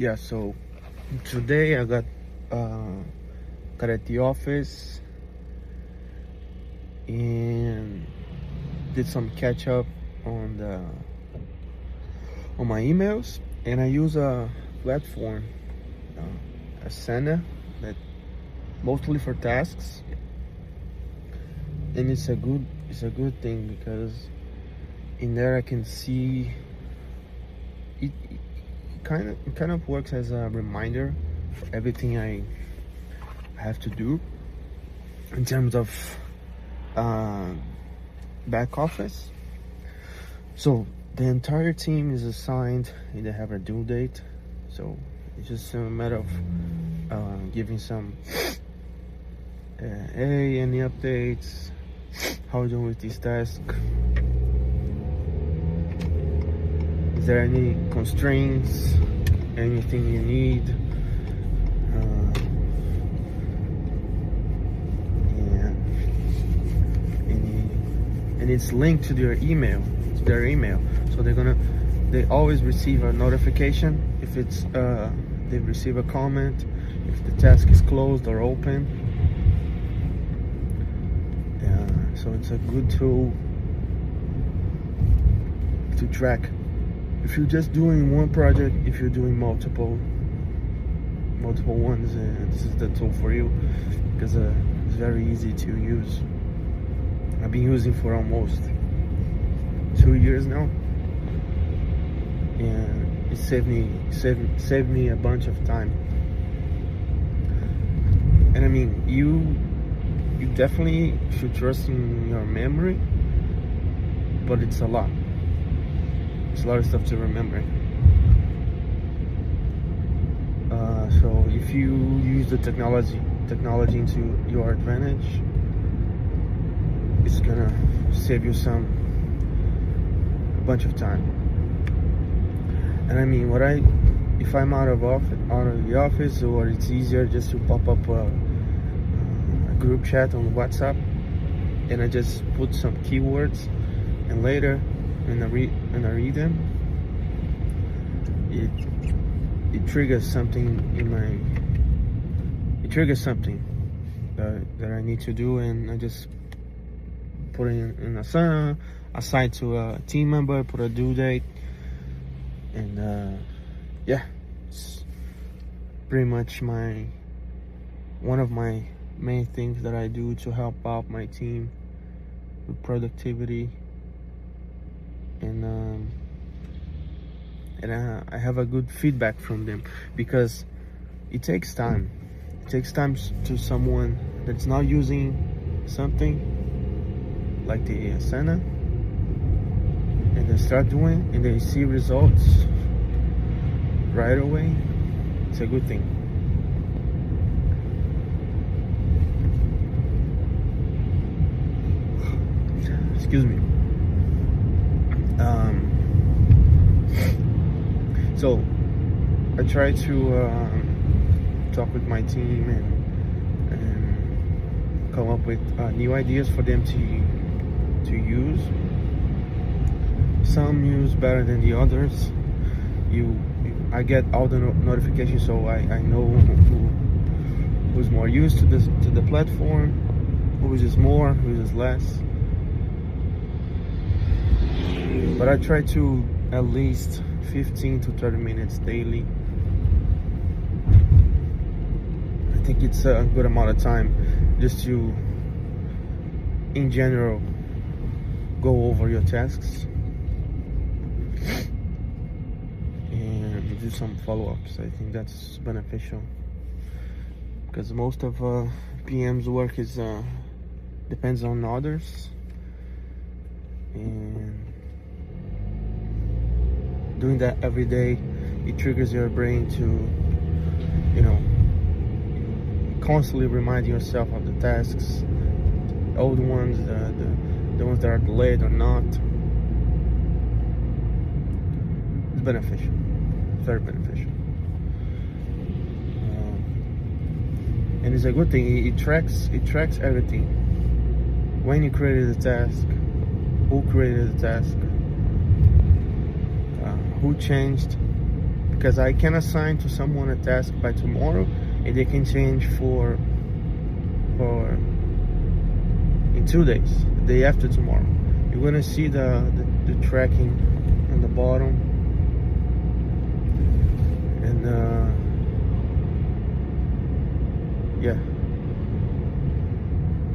Yeah, so today I got at the office and did some catch up on my emails, and I use a platform, Asana, that mostly for tasks, and it's a good thing because in there I can see it. It kind of works as a reminder for everything I have to do in terms of back office. So the entire team is assigned and they have a due date, so it's just a matter of giving some hey, any updates, how are you doing with this task, is there any constraints, anything you need, and it's linked to their email, so they always receive a notification if it's they receive a comment, if the task is closed or open. So it's a good tool to track if you're just doing one project, if you're doing multiple ones. This is the tool for you because it's very easy to use. I've been using for almost 2 years now, and it saved me a bunch of time. And I mean, you definitely should trust in your memory, but it's a lot of stuff to remember. So if you use the technology into your advantage, it's gonna save you a bunch of time. And I mean, if I'm out of the office, or it's easier just to pop up a group chat on WhatsApp, and I just put some keywords, and later when I read them, it triggers something that I need to do, and I just put it in Asana, assign to a team member, put a due date, and yeah, it's pretty much one of my main things that I do to help out my team with productivity, and I have a good feedback from them, because it takes time. It takes time to someone that's not using something like the Asana, and they start doing and they see results right away. It's a good thing. Excuse me. So I try to talk with my team and come up with new ideas for them to use. Some use better than the others. I get all the notifications, so I know who's more used to the platform, who uses more, who uses less. But I try to at least 15 to 30 minutes daily. I think it's a good amount of time just to, in general, go over your tasks and do some follow-ups. I think that's beneficial, because most of PM's work is depends on others, and doing that every day, it triggers your brain to, constantly remind yourself of the tasks, the old ones, the ones that are delayed or not. It's beneficial, very beneficial, and it's a good thing. It tracks everything. When you created the task, who created the task, who changed, because I can assign to someone a task by tomorrow, and they can change for in 2 days, the day after tomorrow. You're gonna see the tracking in the bottom, and yeah.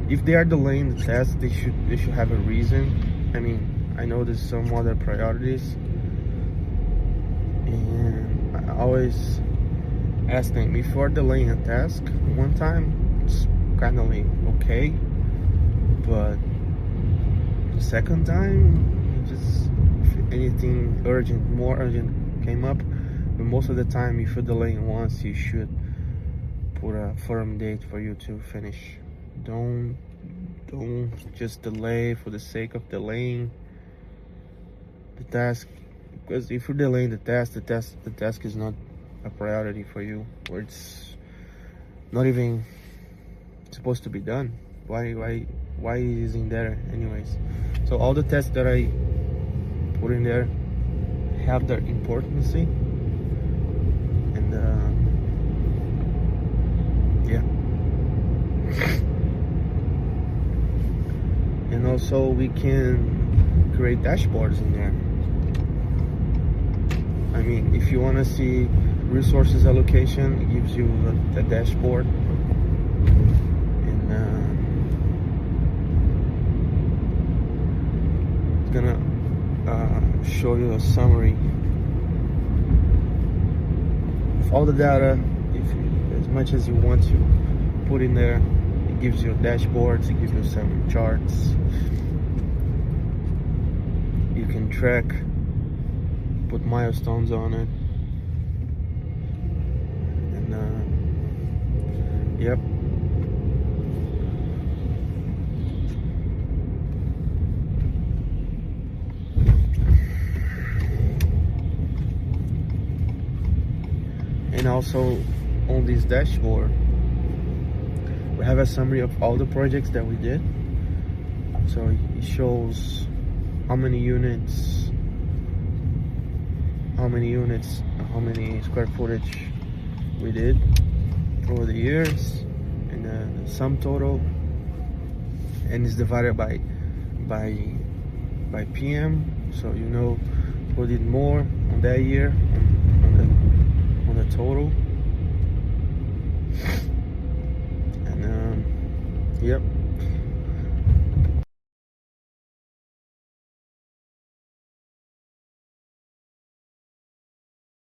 If they are delaying the test, they should have a reason. I mean, I know there's some other priorities, and I always ask them before delaying a task. One time, it's kind of like okay, but the second time, just if anything urgent, more urgent came up. But most of the time, if you're delaying once, you should put a firm date for you to finish. Don't just delay for the sake of delaying the task, because if you're delaying the task is not a priority for you, or it's not even supposed to be done. Why is in there anyways? So all the tests that I put in there have their importance, and yeah. And also we can create dashboards in there. I mean, if you want to see resources allocation, it gives you a dashboard, and it's gonna show you a summary of all the data. As much as you want to put in there, it gives you dashboards, it gives you some charts. You can track, put milestones on it, and yep. And also on this dashboard, we have a summary of all the projects that we did. So it shows how many units, how many square footage we did over the years, and the sum total, and it's divided by PM, so you know who did more on that year on the total. And yep.